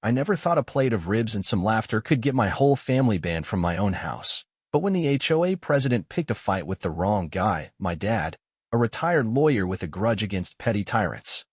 I never thought a plate of ribs and some laughter could get my whole family banned from my own house. But when the HOA president picked a fight with the wrong guy, my dad, a retired lawyer with a grudge against petty tyrants,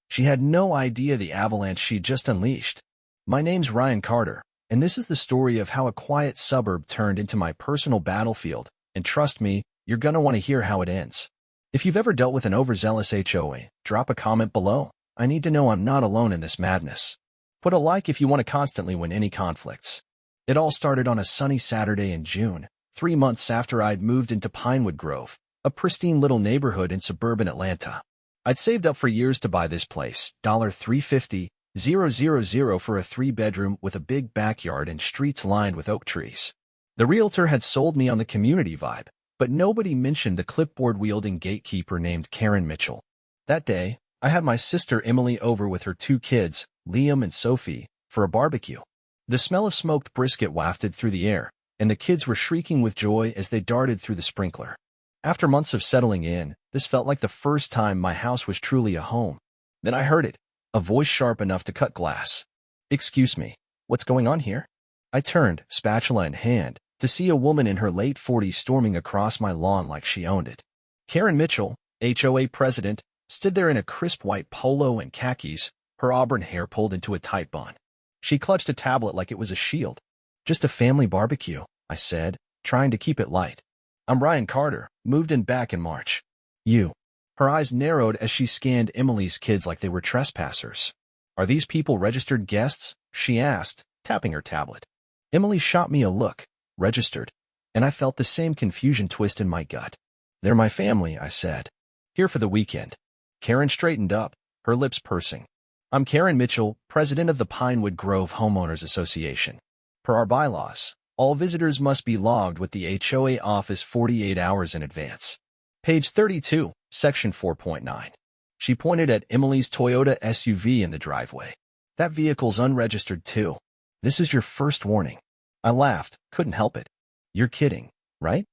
she had no idea the avalanche she'd just unleashed. My name's Ryan Carter, and this is the story of how a quiet suburb turned into my personal battlefield, and trust me, you're gonna want to hear how it ends. If you've ever dealt with an overzealous HOA, drop a comment below. I need to know I'm not alone in this madness. Put a like if you want to constantly win any conflicts. It all started on a sunny Saturday in June, 3 months after I'd moved into Pinewood Grove, a pristine little neighborhood in suburban Atlanta. I'd saved up for years to buy this place, $350,000 for a 3-bedroom with a big backyard and streets lined with oak trees. The realtor had sold me on the community vibe, but nobody mentioned the clipboard-wielding gatekeeper named Karen Mitchell. That day, I had my sister Emily over with her 2 kids, Liam and Sophie, for a barbecue. The smell of smoked brisket wafted through the air, and the kids were shrieking with joy as they darted through the sprinkler. After months of settling in, this felt like the first time my house was truly a home. Then I heard it, a voice sharp enough to cut glass. "Excuse me, what's going on here?" I turned, spatula in hand, to see a woman in her late 40s storming across my lawn like she owned it. Karen Mitchell, HOA president, stood there in a crisp white polo and khakis, her auburn hair pulled into a tight bun. She clutched a tablet like it was a shield. "Just a family barbecue," I said, trying to keep it light. "I'm Ryan Carter, moved in back in March." "You?" Her eyes narrowed as she scanned Emily's kids like they were trespassers. "Are these people registered guests?" she asked, tapping her tablet. Emily shot me a look. "Registered," and I felt the same confusion twist in my gut. "They're my family," I said. "Here for the weekend." Karen straightened up, her lips pursing. "I'm Karen Mitchell, president of the Pinewood Grove Homeowners Association. Per our bylaws, all visitors must be logged with the HOA office 48 hours in advance. Page 32, section 4.9. She pointed at Emily's Toyota SUV in the driveway. "That vehicle's unregistered too. This is your first warning." I laughed, couldn't help it. "You're kidding, right?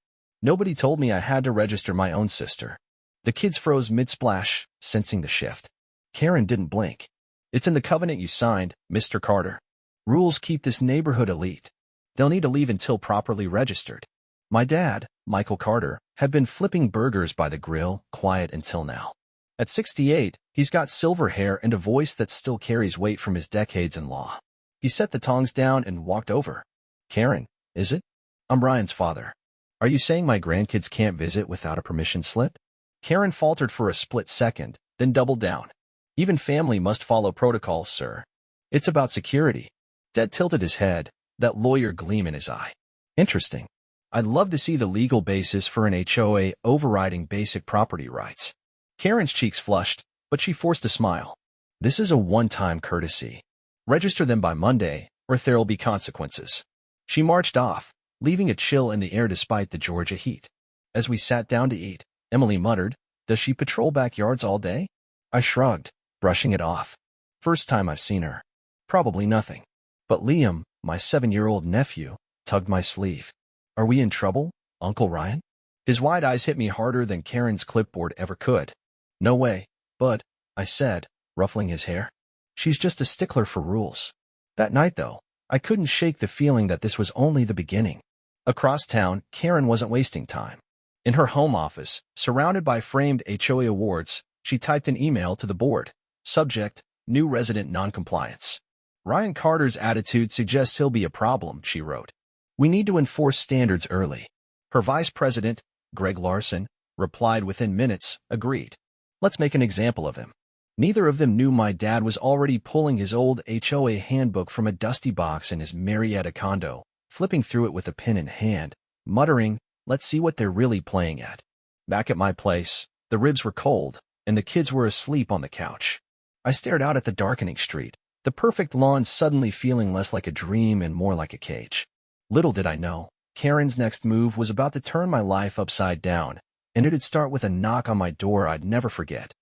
Nobody told me I had to register my own sister." The kids froze mid-splash, sensing the shift. Karen didn't blink. "It's in the covenant you signed, Mr. Carter. Rules keep this neighborhood elite. They'll need to leave until properly registered." My dad, Michael Carter, had been flipping burgers by the grill, quiet until now. At 68, he's got silver hair and a voice that still carries weight from his decades in law. He set the tongs down and walked over. "Karen, is it? I'm Ryan's father. Are you saying my grandkids can't visit without a permission slip?" Karen faltered for a split second, then doubled down. "Even family must follow protocol, sir. It's about security." Dad tilted his head, that lawyer gleam in his eye. "Interesting. I'd love to see the legal basis for an HOA overriding basic property rights." Karen's cheeks flushed, but she forced a smile. "This is a one-time courtesy. Register them by Monday, or there'll be consequences." She marched off, leaving a chill in the air despite the Georgia heat. As we sat down to eat, Emily muttered, "Does she patrol backyards all day?" I shrugged, brushing it off. "First time I've seen her. Probably nothing." But Liam, my 7-year-old nephew, tugged my sleeve. "Are we in trouble, Uncle Ryan?" His wide eyes hit me harder than Karen's clipboard ever could. "No way, bud," I said, ruffling his hair. "She's just a stickler for rules." That night, though, I couldn't shake the feeling that this was only the beginning. Across town, Karen wasn't wasting time. In her home office, surrounded by framed HOA awards, she typed an email to the board. Subject, new resident noncompliance. "Ryan Carter's attitude suggests he'll be a problem," she wrote. "We need to enforce standards early." Her vice president, Greg Larson, replied within minutes, agreed. "Let's make an example of him." Neither of them knew my dad was already pulling his old HOA handbook from a dusty box in his Marietta condo, flipping through it with a pen in hand, muttering, "Let's see what they're really playing at." Back at my place, the ribs were cold, and the kids were asleep on the couch. I stared out at the darkening street, the perfect lawn suddenly feeling less like a dream and more like a cage. Little did I know, Karen's next move was about to turn my life upside down, and it'd start with a knock on my door I'd never forget.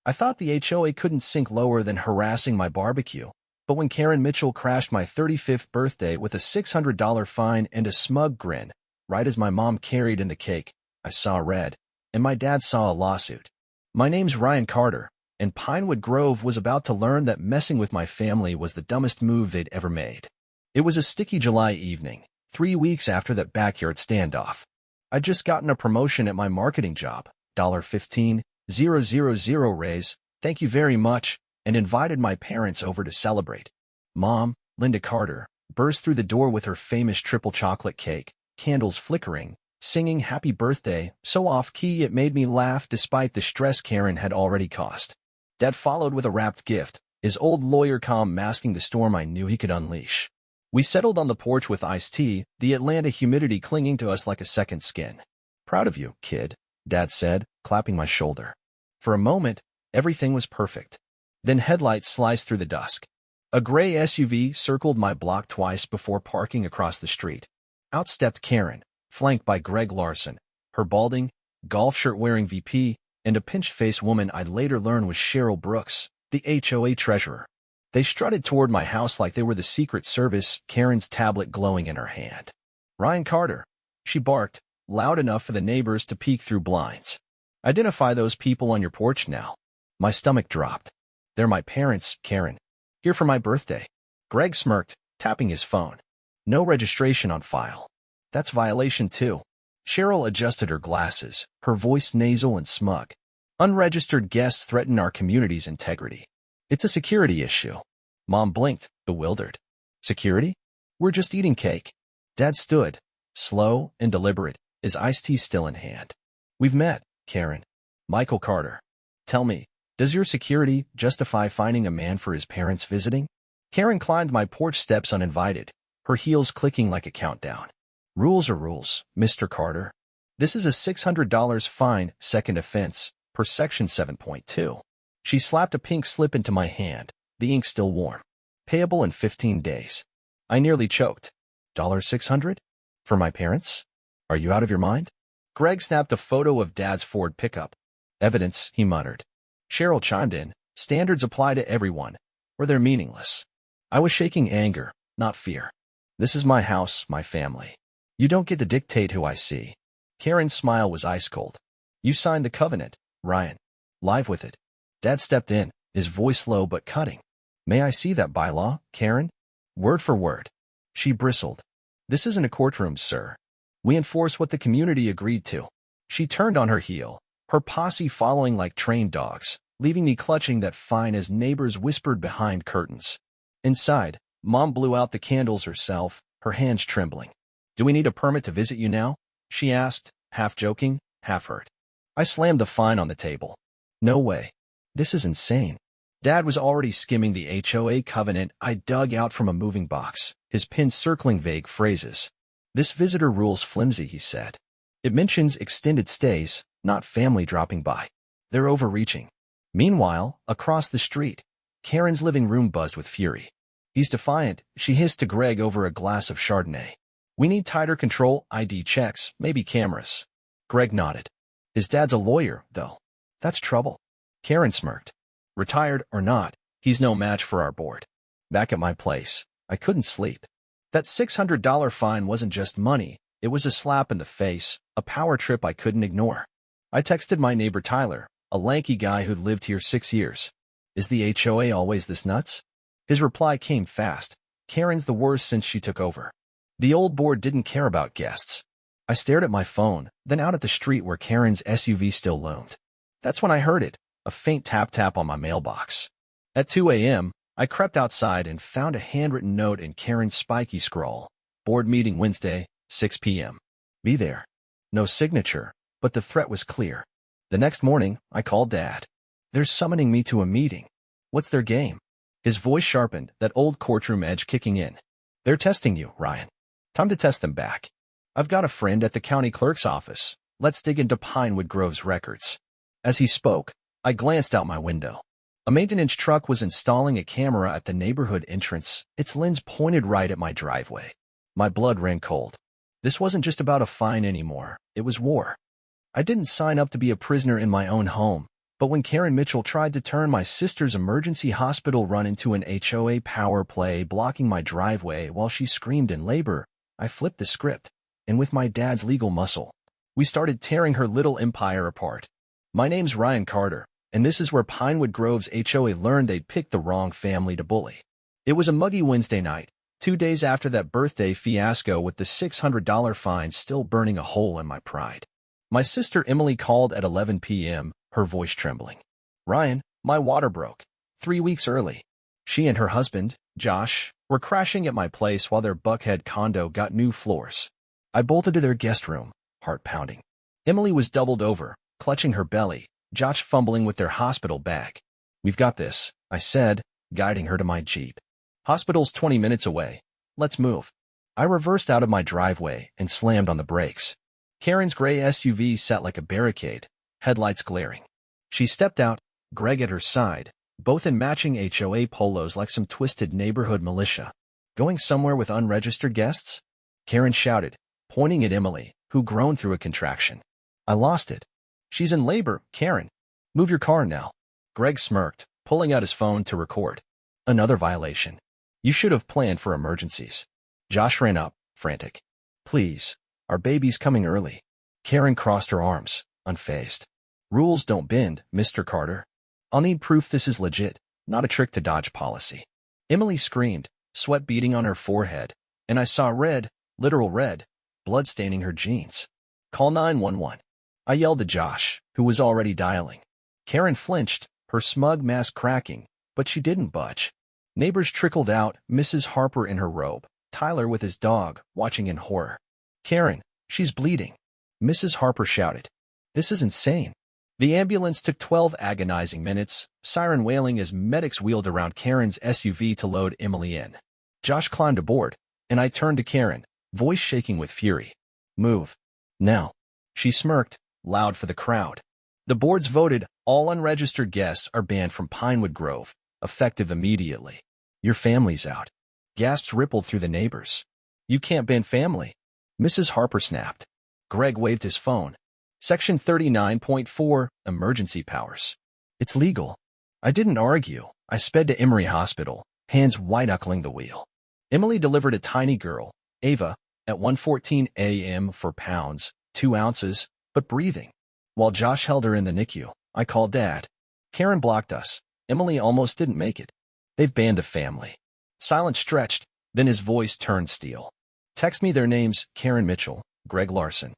I thought the HOA couldn't sink lower than harassing my barbecue, but when Karen Mitchell crashed my 35th birthday with a $600 fine and a smug grin, right as my mom carried in the cake, I saw red, and my dad saw a lawsuit. My name's Ryan Carter, and Pinewood Grove was about to learn that messing with my family was the dumbest move they'd ever made. It was a sticky July evening, 3 weeks after that backyard standoff. I'd just gotten a promotion at my marketing job, $15,000 raise, thank you very much, and invited my parents over to celebrate. Mom, Linda Carter, burst through the door with her famous triple chocolate cake, candles flickering, singing happy birthday, so off-key it made me laugh despite the stress Karen had already caused. Dad followed with a wrapped gift, his old lawyer calm masking the storm I knew he could unleash. We settled on the porch with iced tea, the Atlanta humidity clinging to us like a second skin. Proud of you, kid, Dad said, clapping my shoulder. For a moment, everything was perfect. Then headlights sliced through the dusk. A gray SUV circled my block twice before parking across the street. Out stepped Karen, flanked by Greg Larson, her balding, golf shirt-wearing VP, and a pinch-faced woman I'd later learn was Cheryl Brooks, the HOA treasurer. They strutted toward my house like they were the Secret Service, Karen's tablet glowing in her hand. Ryan Carter, she barked, loud enough for the neighbors to peek through blinds. Identify those people on your porch now. My stomach dropped. They're my parents, Karen. Here for my birthday. Greg smirked, tapping his phone. No registration on file. That's violation too. Cheryl adjusted her glasses, her voice nasal and smug. Unregistered guests threaten our community's integrity. It's a security issue. Mom blinked, bewildered. Security? We're just eating cake. Dad stood, slow and deliberate, his iced tea still in hand. We've met, Karen. Michael Carter. Tell me, does your security justify finding a man for his parents visiting? Karen climbed my porch steps uninvited, her heels clicking like a countdown. Rules are rules, Mr. Carter. This is a $600 fine, second offense, per section 7.2. She slapped a pink slip into my hand, the ink still warm. Payable in 15 days. I nearly choked. $600? For my parents? Are you out of your mind? Greg snapped a photo of Dad's Ford pickup. Evidence, he muttered. Cheryl chimed in. Standards apply to everyone, or they're meaningless. I was shaking anger, not fear. This is my house, my family. You don't get to dictate who I see. Karen's smile was ice cold. You signed the covenant, Ryan. Live with it. Dad stepped in, his voice low but cutting. May I see that bylaw, Karen? Word for word. She bristled. This isn't a courtroom, sir. We enforce what the community agreed to. She turned on her heel, her posse following like trained dogs, leaving me clutching that fine as neighbors whispered behind curtains. Inside, Mom blew out the candles herself, her hands trembling. Do we need a permit to visit you now? She asked, half joking, half hurt. I slammed the fine on the table. No way. This is insane. Dad was already skimming the HOA covenant I dug out from a moving box, his pen circling vague phrases. This visitor rule's flimsy, he said. It mentions extended stays, not family dropping by. They're overreaching. Meanwhile, across the street, Karen's living room buzzed with fury. He's defiant, she hissed to Greg over a glass of Chardonnay. We need tighter control, ID checks, maybe cameras. Greg nodded. His dad's a lawyer, though. That's trouble. Karen smirked. Retired or not, he's no match for our board. Back at my place, I couldn't sleep. That $600 fine wasn't just money, it was a slap in the face, a power trip I couldn't ignore. I texted my neighbor Tyler, a lanky guy who'd lived here 6 years. Is the HOA always this nuts? His reply came fast. Karen's the worst since she took over. The old board didn't care about guests. I stared at my phone, then out at the street where Karen's SUV still loomed. That's when I heard it, a faint tap-tap on my mailbox. At 2 a.m., I crept outside and found a handwritten note in Karen's spiky scroll. Board meeting Wednesday, 6 p.m. Be there. No signature, but the threat was clear. The next morning, I called Dad. They're summoning me to a meeting. What's their game? His voice sharpened, that old courtroom edge kicking in. They're testing you, Ryan. Time to test them back. I've got a friend at the county clerk's office. Let's dig into Pinewood Grove's records. As he spoke, I glanced out my window. A maintenance truck was installing a camera at the neighborhood entrance, its lens pointed right at my driveway. My blood ran cold. This wasn't just about a fine anymore, it was war. I didn't sign up to be a prisoner in my own home, but when Karen Mitchell tried to turn my sister's emergency hospital run into an HOA power play blocking my driveway while she screamed in labor, I flipped the script, and with my dad's legal muscle, we started tearing her little empire apart. My name's Ryan Carter, And this is where Pinewood Grove's HOA learned they'd picked the wrong family to bully. It was a muggy Wednesday night, 2 days after that birthday fiasco with the $600 fine still burning a hole in my pride. My sister Emily called at 11 p.m., her voice trembling. "Ryan, my water broke. 3 weeks early." She and her husband, Josh, were crashing at my place while their Buckhead condo got new floors. I bolted to their guest room, heart pounding. Emily was doubled over, clutching her belly, Josh fumbling with their hospital bag. "We've got this," I said, guiding her to my Jeep. "Hospital's 20 minutes away. Let's move." I reversed out of my driveway and slammed on the brakes. Karen's gray SUV sat like a barricade, headlights glaring. She stepped out, Greg at her side, both in matching HOA polos like some twisted neighborhood militia. "Going somewhere with unregistered guests?" Karen shouted, pointing at Emily, who groaned through a contraction. I lost it. "She's in labor, Karen. Move your car now." Greg smirked, pulling out his phone to record. "Another violation. You should have planned for emergencies." Josh ran up, frantic. "Please, our baby's coming early." Karen crossed her arms, unfazed. "Rules don't bend, Mr. Carter. I'll need proof this is legit, not a trick to dodge policy." Emily screamed, sweat beading on her forehead, and I saw red, literal red, blood staining her jeans. "Call 911. I yelled to Josh, who was already dialing. Karen flinched, her smug mask cracking, but she didn't budge. Neighbors trickled out, Mrs. Harper in her robe, Tyler with his dog, watching in horror. "Karen, she's bleeding," Mrs. Harper shouted. "This is insane." The ambulance took 12 agonizing minutes, siren wailing as medics wheeled around Karen's SUV to load Emily in. Josh climbed aboard, and I turned to Karen, voice shaking with fury. "Move. Now." She smirked, loud for the crowd. "The boards voted all unregistered guests are banned from Pinewood Grove, effective immediately. Your family's out." Gasps rippled through the neighbors. "You can't ban family," Mrs. Harper snapped. Greg waved his phone. "Section 39.4, Emergency Powers. It's legal." I didn't argue. I sped to Emory Hospital, hands white-knuckling the wheel. Emily delivered a tiny girl, Ava, at 1:14 a.m. for pounds, 2 ounces, but breathing. While Josh held her in the NICU, I called Dad. Karen blocked us. Emily almost didn't make it. "They've banned the family." Silence stretched, then his voice turned steel. "Text me their names, Karen Mitchell, Greg Larson.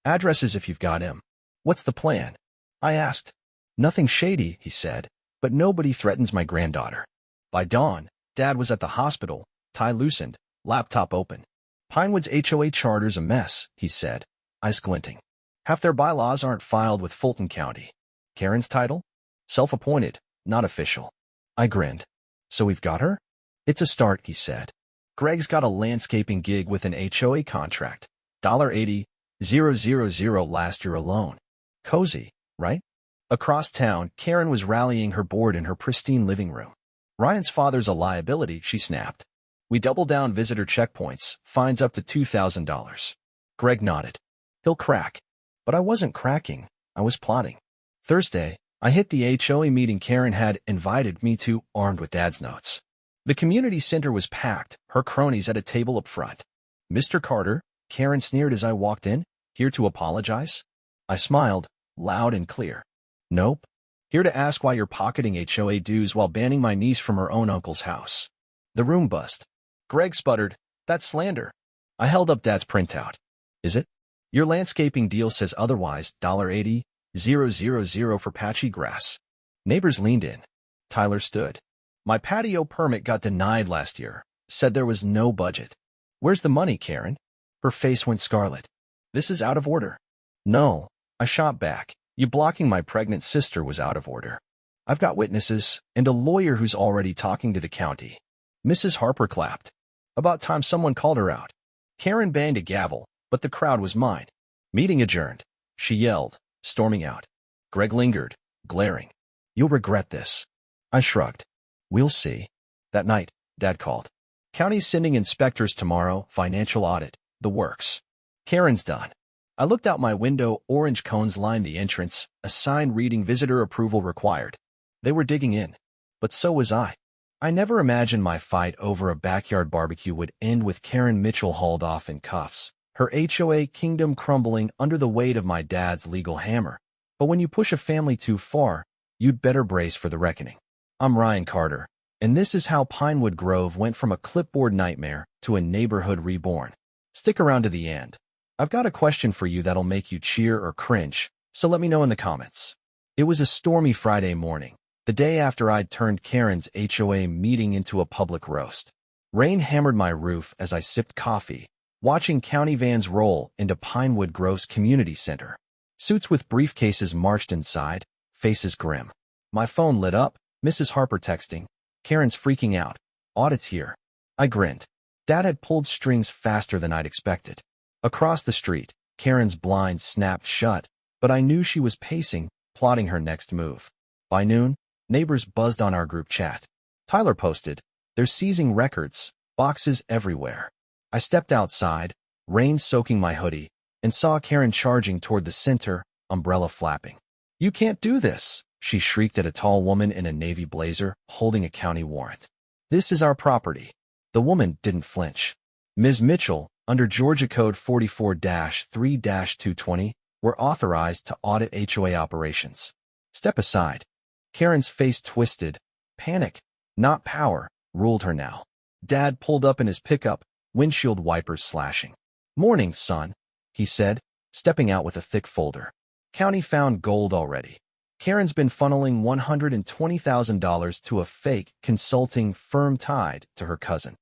Addresses if you've got him." "What's the plan?" I asked. "Nothing shady," he said, "but nobody threatens my granddaughter." By dawn, Dad was at the hospital, tie loosened, laptop open. "Pinewood's HOA charter's a mess," he said, eyes glinting. "Half their bylaws aren't filed with Fulton County." "Karen's title?" "Self-appointed, not official." I grinned. "So we've got her?" "It's a start," he said. "Greg's got a landscaping gig with an HOA contract. $80,000 last year alone. Cozy, right?" Across town, Karen was rallying her board in her pristine living room. "Ryan's father's a liability," she snapped. "We double down visitor checkpoints, fines up to $2,000. Greg nodded. "He'll crack." But I wasn't cracking. I was plotting. Thursday, I hit the HOA meeting Karen had invited me to, armed with Dad's notes. The community center was packed, her cronies at a table up front. "Mr. Carter," Karen sneered as I walked in, "here to apologize?" I smiled, loud and clear. "Nope. Here to ask why you're pocketing HOA dues while banning my niece from her own uncle's house." The room buzzed. Greg sputtered, "That's slander." I held up Dad's printout. "Is it? Your landscaping deal says otherwise, $80,000 for patchy grass." Neighbors leaned in. Tyler stood. "My patio permit got denied last year. Said there was no budget." "Where's the money, Karen?" Her face went scarlet. "This is out of order." "No," I shot back. "You blocking my pregnant sister was out of order. I've got witnesses and a lawyer who's already talking to the county." Mrs. Harper clapped. "About time someone called her out." Karen banged a gavel, but the crowd was mine. "Meeting adjourned," she yelled, storming out. Greg lingered, glaring. "You'll regret this." I shrugged. "We'll see." That night, Dad called. "County's sending inspectors tomorrow, financial audit, the works." Karen's done. I looked out my window, orange cones lined the entrance, a sign reading visitor approval required. They were digging in. But so was I. I never imagined my fight over a backyard barbecue would end with Karen Mitchell hauled off in cuffs, her HOA kingdom crumbling under the weight of my dad's legal hammer. But when you push a family too far, You'd better brace for the reckoning. I'm Ryan Carter, and this is how Pinewood Grove went from a clipboard nightmare to a neighborhood reborn. Stick around to the end. I've got a question for you that'll make you cheer or cringe, so let me know in the comments. It was a stormy Friday morning, the day after I'd turned Karen's HOA meeting into a public roast. Rain hammered my roof as I sipped coffee, watching county vans roll into Pinewood Grove's community center. Suits with briefcases marched inside, faces grim. My phone lit up, Mrs. Harper texting, "Karen's freaking out. Audit's here." I grinned. Dad had pulled strings faster than I'd expected. Across the street, Karen's blinds snapped shut, but I knew she was pacing, plotting her next move. By noon, neighbors buzzed on our group chat. Tyler posted, "They're seizing records, boxes everywhere." I stepped outside, rain soaking my hoodie, and saw Karen charging toward the center, umbrella flapping. "You can't do this," she shrieked at a tall woman in a navy blazer, holding a county warrant. "This is our property." The woman didn't flinch. "Ms. Mitchell, under Georgia Code 44-3-220, we're authorized to audit HOA operations. Step aside." Karen's face twisted. Panic, not power, ruled her now. Dad pulled up in his pickup, windshield wipers slashing. "Morning, son," he said, stepping out with a thick folder. "County found gold already. Karen's been funneling $120,000 to a fake consulting firm tied to her cousin."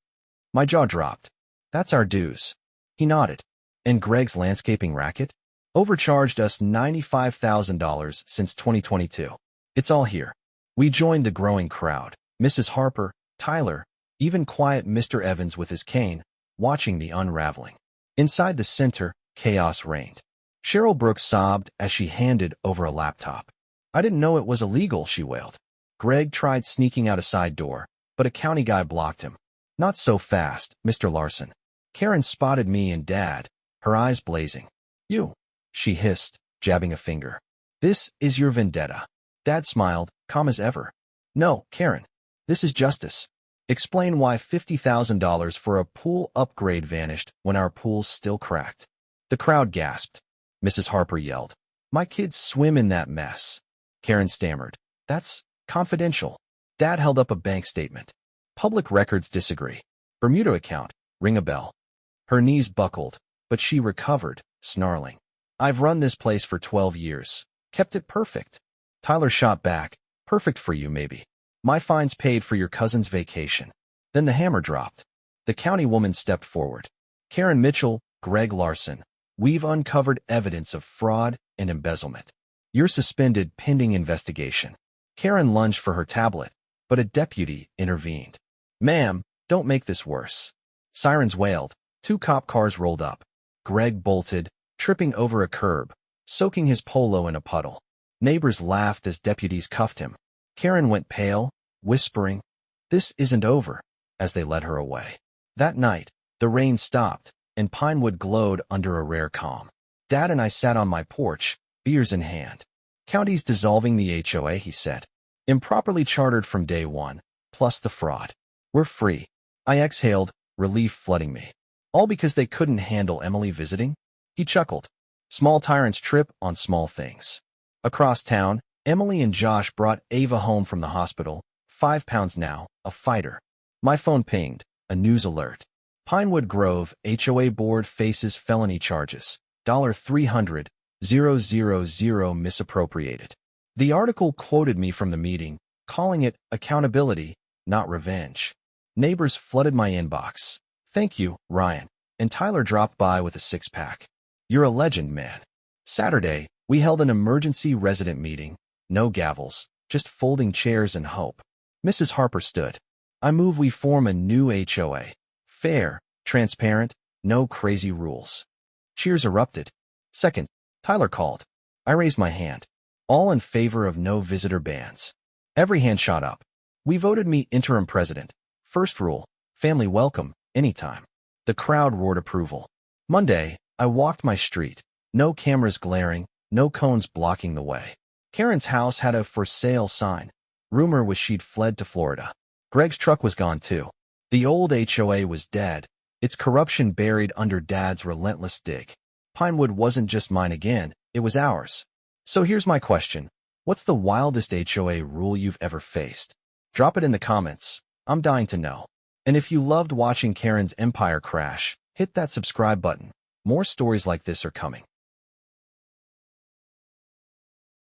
My jaw dropped. "That's our dues." He nodded. "And Greg's landscaping racket? Overcharged us $95,000 since 2022. It's all here." We joined the growing crowd, Mrs. Harper, Tyler, even quiet Mr. Evans with his cane, watching the unraveling. Inside the center, chaos reigned. Cheryl Brooks sobbed as she handed over a laptop. "I didn't know it was illegal," she wailed. Greg tried sneaking out a side door, but a county guy blocked him. "Not so fast, Mr. Larson." Karen spotted me and Dad, her eyes blazing. "You," she hissed, jabbing a finger. "This is your vendetta." Dad smiled, calm as ever. "No, Karen. This is justice. Explain why $50,000 for a pool upgrade vanished when our pool's still cracked." The crowd gasped. Mrs. Harper yelled, "My kids swim in that mess." Karen stammered, "That's confidential." Dad held up a bank statement. "Public records disagree. Bermuda account, ring a bell." Her knees buckled, but she recovered, snarling, "I've run this place for 12 years. Kept it perfect." Tyler shot back, "Perfect for you, maybe. My fines paid for your cousin's vacation." Then the hammer dropped. The county woman stepped forward. "Karen Mitchell, Greg Larson, we've uncovered evidence of fraud and embezzlement. You're suspended pending investigation." Karen lunged for her tablet, but a deputy intervened. "Ma'am, don't make this worse." Sirens wailed. 2 cop cars rolled up. Greg bolted, tripping over a curb, soaking his polo in a puddle. Neighbors laughed as deputies cuffed him. Karen went pale, whispering, "This isn't over," as they led her away. That night, the rain stopped, and Pinewood glowed under a rare calm. Dad and I sat on my porch, beers in hand. "County's dissolving the HOA," he said. "Improperly chartered from day one, plus the fraud. We're free." I exhaled, relief flooding me. "All because they couldn't handle Emily visiting?" He chuckled. "Small tyrants trip on small things." Across town, Emily and Josh brought Ava home from the hospital, 5 pounds now, a fighter. My phone pinged, a news alert. Pinewood Grove HOA board faces felony charges, $300,000 misappropriated. The article quoted me from the meeting, calling it accountability, not revenge. Neighbors flooded my inbox. "Thank you, Ryan." And Tyler dropped by with a 6-pack. "You're a legend, man." Saturday, we held an emergency resident meeting. No gavels, just folding chairs and hope. Mrs. Harper stood. "I move we form a new HOA. Fair, transparent, no crazy rules." Cheers erupted. "Second," Tyler called. I raised my hand. "All in favor of no visitor bans." Every hand shot up. "We voted me interim president. First rule, family welcome, anytime." The crowd roared approval. Monday, I walked my street. No cameras glaring, no cones blocking the way. Karen's house had a for sale sign. Rumor was she'd fled to Florida. Greg's truck was gone too. The old HOA was dead, its corruption buried under Dad's relentless dig. Pinewood wasn't just mine again, it was ours. So here's my question. What's the wildest HOA rule you've ever faced? Drop it in the comments. I'm dying to know. And if you loved watching Karen's empire crash, hit that subscribe button. More stories like this are coming.